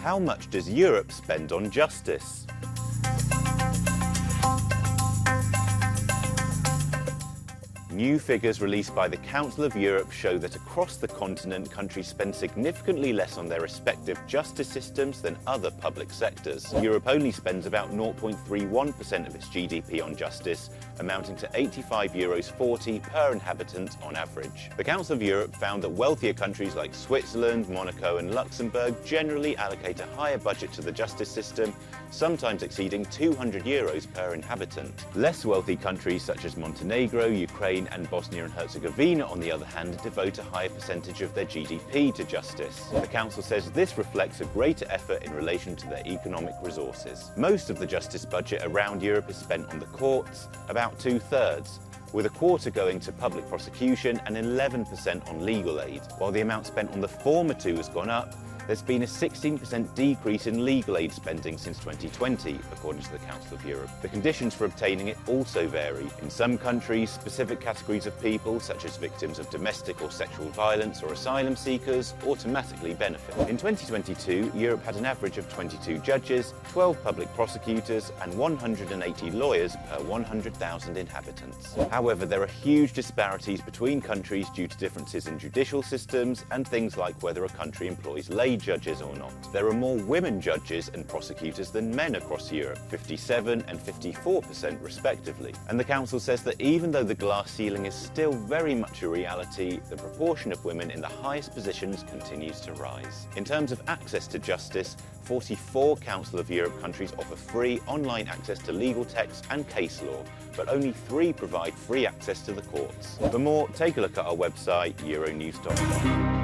How much does Europe spend on justice? New figures released by the Council of Europe show that across the continent, countries spend significantly less on their respective justice systems than other public sectors. Europe only spends about 0.31% of its GDP on justice, amounting to €85.40 per inhabitant on average. The Council of Europe found that wealthier countries like Switzerland, Monaco and Luxembourg generally allocate a higher budget to the justice system, sometimes exceeding €200 per inhabitant. Less wealthy countries such as Montenegro, Ukraine and Bosnia and Herzegovina, on the other hand, devote a higher percentage of their GDP to justice. The Council says this reflects a greater effort in relation to their economic resources. Most of the justice budget around Europe is spent on the courts, about 2/3, with a quarter going to public prosecution and 11% on legal aid. While the amount spent on the former two has gone up, there's been a 16% decrease in legal aid spending since 2020, according to the Council of Europe. The conditions for obtaining it also vary. In some countries, specific categories of people, such as victims of domestic or sexual violence or asylum seekers, automatically benefit. In 2022, Europe had an average of 22 judges, 12 public prosecutors, and 180 lawyers per 100,000 inhabitants. However, there are huge disparities between countries due to differences in judicial systems and things like whether a country employs lay judges or not. There are more women judges and prosecutors than men across Europe, 57% and 54% respectively. And the Council says that even though the glass ceiling is still very much a reality, the proportion of women in the highest positions continues to rise. In terms of access to justice, 44 Council of Europe countries offer free online access to legal text and case law, but only 3 provide free access to the courts. For more, take a look at our website, euronews.com.